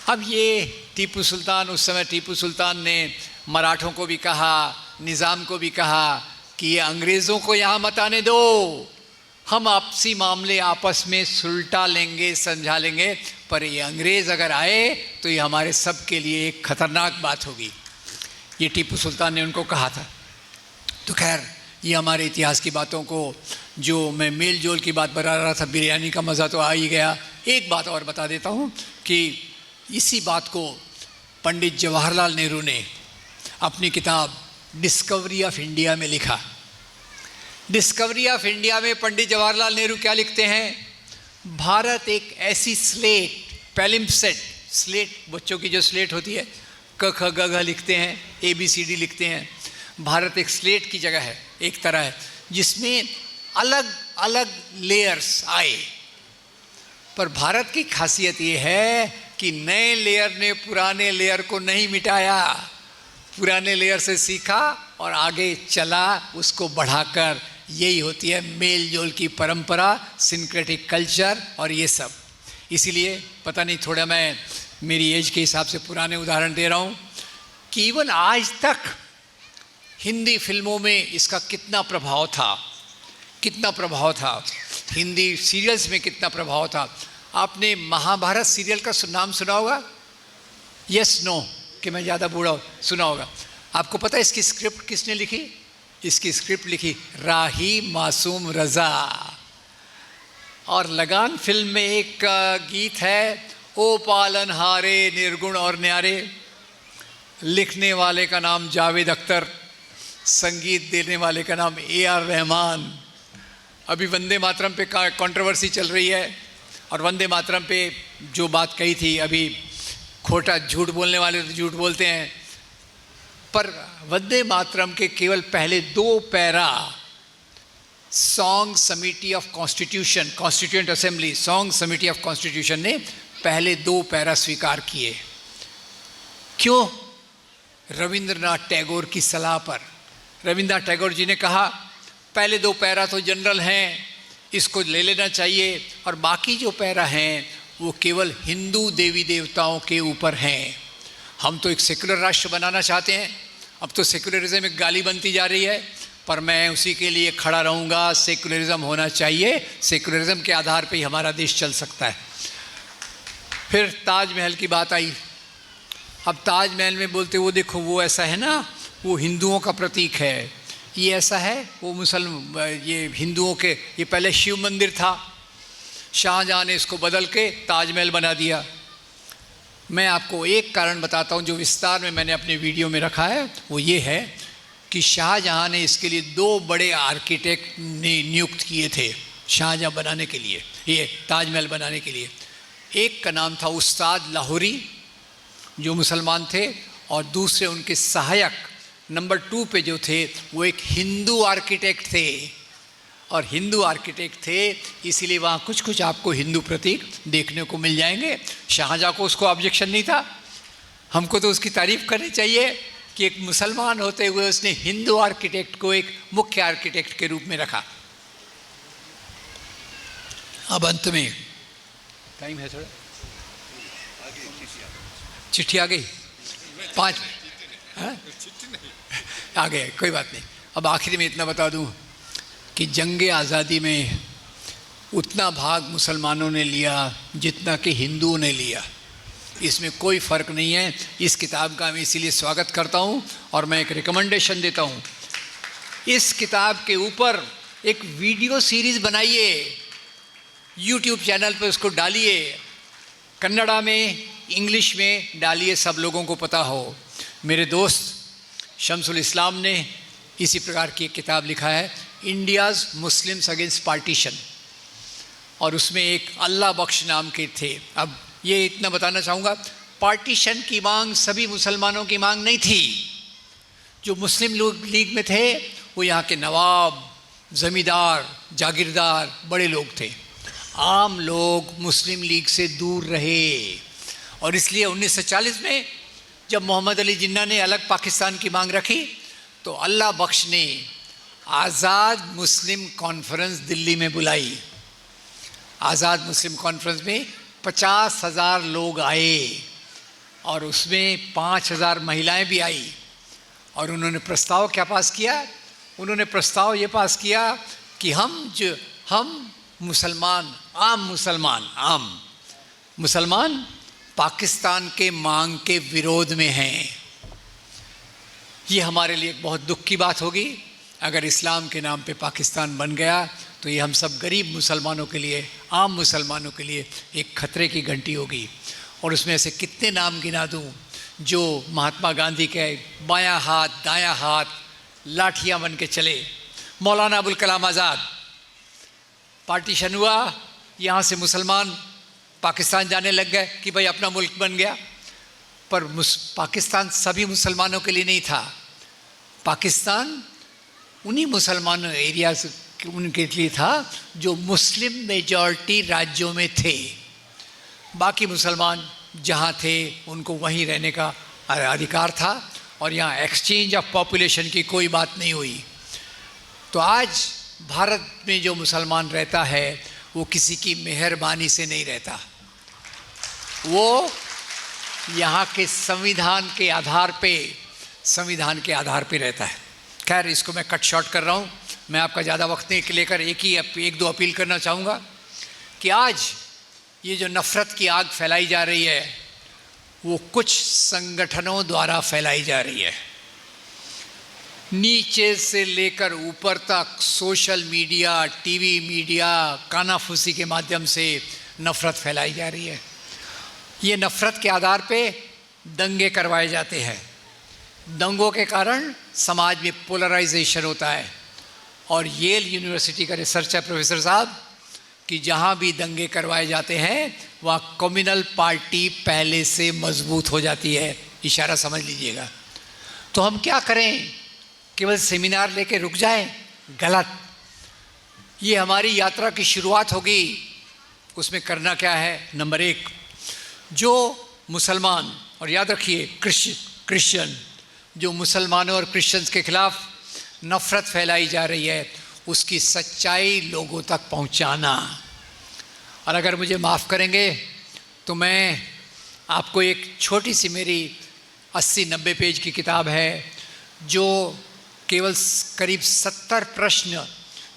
अब ये टीपू सुल्तान, उस समय टीपू सुल्तान ने मराठों को भी कहा, निज़ाम को भी कहा कि ये अंग्रेज़ों को यहाँ मत आने दो, हम आपसी मामले आपस में सुलटा लेंगे, समझा लेंगे, पर ये अंग्रेज़ अगर आए तो ये हमारे सब के लिए एक ख़तरनाक बात होगी। ये टीपू सुल्तान ने उनको कहा था। तो खैर, ये हमारे इतिहास की बातों को, जो मैं मेल जोल की बात बता रहा था, बिरयानी का मज़ा तो आ ही गया। एक बात और बता देता हूँ कि इसी बात को पंडित जवाहरलाल नेहरू ने अपनी किताब डिस्कवरी ऑफ इंडिया में लिखा। डिस्कवरी ऑफ इंडिया में पंडित जवाहरलाल नेहरू क्या लिखते हैं? भारत एक ऐसी स्लेट, पैलिम्पसेट स्लेट, बच्चों की जो स्लेट होती है, क ख ग घ लिखते हैं, ABCD लिखते हैं, भारत एक स्लेट की जगह है, एक तरह है जिसमें अलग अलग लेयर्स आए। पर भारत की खासियत ये है कि नए लेयर ने पुराने लेयर को नहीं मिटाया, पुराने लेयर से सीखा और आगे चला, उसको बढ़ाकर। यही होती है मेल जोल की परंपरा, सिंक्रेटिक कल्चर और ये सब। इसीलिए पता नहीं, थोड़ा मैं मेरी एज के हिसाब से पुराने उदाहरण दे रहा हूँ कि इवन आज तक हिंदी फिल्मों में इसका कितना प्रभाव था, कितना प्रभाव था, हिंदी सीरियल्स में कितना प्रभाव था। आपने महाभारत सीरियल का नाम सुना होगा? यस नो कि मैं ज़्यादा बूढ़ा, सुना होगा। आपको पता है इसकी स्क्रिप्ट किसने लिखी? इसकी स्क्रिप्ट लिखी राही मासूम रज़ा। और लगान फिल्म में एक गीत है, ओ पालनहारे निर्गुण और न्यारे, लिखने वाले का नाम जावेद अख्तर, संगीत देने वाले का नाम AR रहमान। अभी वंदे मातरम पे कंट्रोवर्सी चल रही है, और वंदे मातरम पे जो बात कही थी, अभी खोटा झूठ बोलने वाले तो झूठ बोलते हैं, पर वंदे मातरम के केवल पहले 2 पैरा सॉन्ग समिति of constitution, constituent assembly, song समिति ऑफ कॉन्स्टिट्यूशन ने पहले 2 पैरा स्वीकार किए। क्यों? रविंद्रनाथ टैगोर की सलाह पर। रविंद्रनाथ टैगोर जी ने कहा पहले 2 पैरा तो जनरल हैं, इसको ले लेना चाहिए, और बाकी जो पैरा हैं वो केवल हिंदू देवी देवताओं के ऊपर हैं। हम तो एक सेकुलर राष्ट्र बनाना चाहते हैं, अब तो सेकुलरिज्म एक गाली बनती जा रही है, पर मैं उसी के लिए खड़ा रहूँगा। सेकुलरिज्म होना चाहिए, सेकुलरिज्म के आधार पे ही हमारा देश चल सकता है। फिर ताजमहल की बात आई। अब ताजमहल में बोलते वो देखो वो ऐसा है ना, वो हिंदुओं का प्रतीक है, ये ऐसा है, वो ये हिंदुओं के, ये पहले शिव मंदिर था, शाहजहाँ ने इसको बदल के ताजमहल बना दिया। मैं आपको एक कारण बताता हूँ जो विस्तार में मैंने अपने वीडियो में रखा है, वो ये है कि शाहजहाँ ने इसके लिए 2 बड़े आर्किटेक्ट नियुक्त किए थे शाहजहाँ बनाने के लिए, ये ताजमहल बनाने के लिए। एक का नाम था उस्ताद लाहौरी जो मुसलमान थे, और दूसरे उनके सहायक नंबर 2 पे जो थे वो एक हिंदू आर्किटेक्ट थे, और हिंदू आर्किटेक्ट थे, इसीलिए वहाँ कुछ कुछ आपको हिंदू प्रतीक देखने को मिल जाएंगे। शाहजहाँ को उसको ऑब्जेक्शन नहीं था, हमको तो उसकी तारीफ करनी चाहिए कि एक मुसलमान होते हुए उसने हिंदू आर्किटेक्ट को एक मुख्य आर्किटेक्ट के रूप में रखा। अब अंत में टाइम है थोड़ा, चिट्ठी आ गई 5 आ गए, कोई बात नहीं। अब आखिरी में इतना बता दूं कि जंगे आज़ादी में उतना भाग मुसलमानों ने लिया जितना कि हिंदुओं ने लिया, इसमें कोई फ़र्क नहीं है। इस किताब का मैं इसीलिए स्वागत करता हूं, और मैं एक रिकमेंडेशन देता हूं, इस किताब के ऊपर एक वीडियो सीरीज़ बनाइए, YouTube चैनल पर उसको डालिए, कन्नड़ा में, इंग्लिश में डालिए, सब लोगों को पता हो। मेरे दोस्त शम्सुल इस्लाम ने इसी प्रकार की एक किताब लिखा है, इंडियाज़ मुस्लिम्स अगेंस्ट पार्टीशन, और उसमें एक अल्लाह बख्श नाम के थे। अब ये इतना बताना चाहूँगा, पार्टीशन की मांग सभी मुसलमानों की मांग नहीं थी। जो मुस्लिम लोग लीग में थे वो यहाँ के नवाब, ज़मींदार, जागीरदार, बड़े लोग थे। आम लोग मुस्लिम लीग से दूर रहे, और इसलिए 1940 में जब मोहम्मद अली जिन्ना ने अलग पाकिस्तान की मांग रखी तो अल्लाह बख्श ने आज़ाद मुस्लिम कॉन्फ्रेंस दिल्ली में बुलाई। आज़ाद मुस्लिम कॉन्फ्रेंस में 50,000 लोग आए, और उसमें 5000 महिलाएं भी आई। और उन्होंने प्रस्ताव क्या पास किया? उन्होंने प्रस्ताव ये पास किया कि हम मुसलमान, आम मुसलमान पाकिस्तान के मांग के विरोध में हैं। ये हमारे लिए एक बहुत दुख की बात होगी अगर इस्लाम के नाम पे पाकिस्तान बन गया, तो ये हम सब गरीब मुसलमानों के लिए, आम मुसलमानों के लिए एक खतरे की घंटी होगी। और उसमें ऐसे कितने नाम गिना दूं जो महात्मा गांधी के बायां हाथ दायां हाथ लाठियां बन के चले। मौलाना अबुल कलाम आज़ाद, पार्टीशन हुआ, यहाँ से मुसलमान पाकिस्तान जाने लग गए कि भाई अपना मुल्क बन गया, पर पाकिस्तान सभी मुसलमानों के लिए नहीं था। पाकिस्तान उन्हीं मुसलमानों एरियाज उनके लिए था जो मुस्लिम मेजॉरिटी राज्यों में थे। बाकी मुसलमान जहाँ थे उनको वहीं रहने का अधिकार था और यहाँ एक्सचेंज ऑफ पॉपुलेशन की कोई बात नहीं हुई। तो आज भारत में जो मुसलमान रहता है वो किसी की मेहरबानी से नहीं रहता, वो यहाँ के संविधान के आधार पे रहता है। खैर, इसको मैं कट शॉर्ट कर रहा हूँ। मैं आपका ज़्यादा वक्त नहीं लेकर एक दो अपील करना चाहूँगा कि आज ये जो नफ़रत की आग फैलाई जा रही है वो कुछ संगठनों द्वारा फैलाई जा रही है। नीचे से लेकर ऊपर तक सोशल मीडिया, टीवी मीडिया, कानाफूसी के माध्यम से नफ़रत फैलाई जा रही है। ये नफ़रत के आधार पे दंगे करवाए जाते हैं। दंगों के कारण समाज में पोलराइजेशन होता है। और येल यूनिवर्सिटी का रिसर्च है प्रोफेसर साहब कि जहाँ भी दंगे करवाए जाते हैं वहाँ कम्युनल पार्टी पहले से मजबूत हो जाती है। इशारा समझ लीजिएगा। तो हम क्या करें? केवल सेमिनार लेके रुक जाएं? गलत। ये हमारी यात्रा की शुरुआत होगी। उसमें करना क्या है? नंबर 1, जो मुसलमान, और याद रखिए क्रिश्चियन, जो मुसलमानों और क्रिश्चियंस के खिलाफ नफ़रत फैलाई जा रही है उसकी सच्चाई लोगों तक पहुंचाना। और अगर मुझे माफ़ करेंगे तो मैं आपको एक छोटी सी मेरी 80-90 पेज की किताब है जो केवल करीब 70 प्रश्न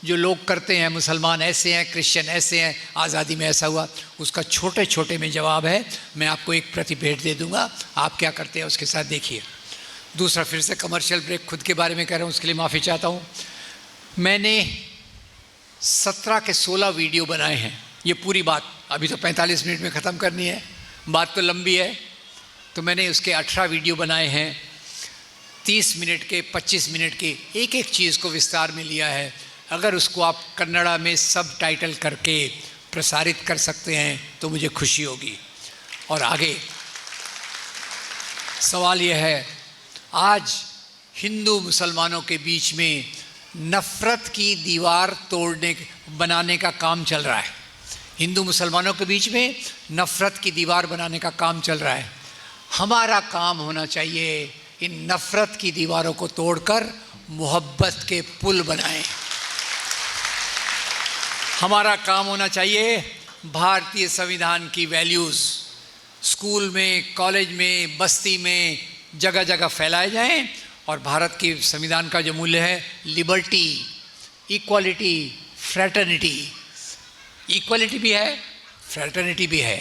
जो लोग करते हैं, मुसलमान ऐसे हैं, क्रिश्चियन ऐसे हैं, आज़ादी में ऐसा हुआ, उसका छोटे छोटे में जवाब है। मैं आपको एक प्रति भेंट दे दूंगा, आप क्या करते हैं उसके साथ देखिए। दूसरा, फिर से कमर्शियल ब्रेक खुद के बारे में कह रहा हूँ, उसके लिए माफ़ी चाहता हूँ। मैंने 17 के 16 वीडियो बनाए हैं। ये पूरी बात अभी तो 45 मिनट में ख़त्म करनी है, बात तो लंबी है, तो मैंने उसके 18 वीडियो बनाए हैं। 30 मिनट के, 25 मिनट के एक एक चीज़ को विस्तार में लिया है। अगर उसको आप कन्नड़ा में सब टाइटल करके प्रसारित कर सकते हैं तो मुझे खुशी होगी। और आगे सवाल यह है, आज हिंदू मुसलमानों के बीच में नफ़रत की दीवार बनाने का काम चल रहा है। हिंदू मुसलमानों के बीच में नफ़रत की दीवार बनाने का काम चल रहा है। हमारा काम होना चाहिए इन नफ़रत की दीवारों को तोड़कर मोहब्बत के पुल बनाएं। हमारा काम होना चाहिए भारतीय संविधान की वैल्यूज़ स्कूल में, कॉलेज में, बस्ती में जगह जगह फैलाए जाएं और भारत की संविधान का जो मूल्य है, लिबर्टी, इक्वालिटी, फ्रैटर्निटी, इक्वालिटी भी है, फ्रैटर्निटी भी है।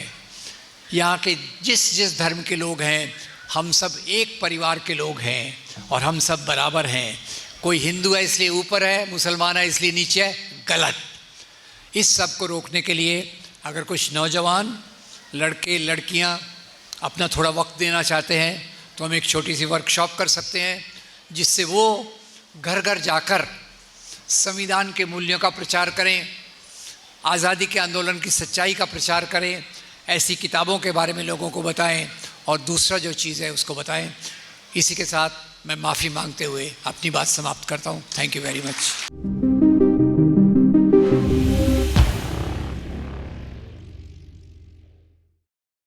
यहाँ के जिस धर्म के लोग हैं, हम सब एक परिवार के लोग हैं और हम सब बराबर हैं। कोई हिंदू है इसलिए ऊपर है, मुसलमान है इसलिए नीचे है, गलत। इस सब को रोकने के लिए अगर कुछ नौजवान लड़के लड़कियां अपना थोड़ा वक्त देना चाहते हैं तो हम एक छोटी सी वर्कशॉप कर सकते हैं जिससे वो घर घर जाकर संविधान के मूल्यों का प्रचार करें, आज़ादी के आंदोलन की सच्चाई का प्रचार करें, ऐसी किताबों के बारे में लोगों को बताएं और दूसरा जो चीज़ है उसको बताएं। इसी के साथ मैं माफ़ी मांगते हुए अपनी बात समाप्त करता हूँ। Thank you very much.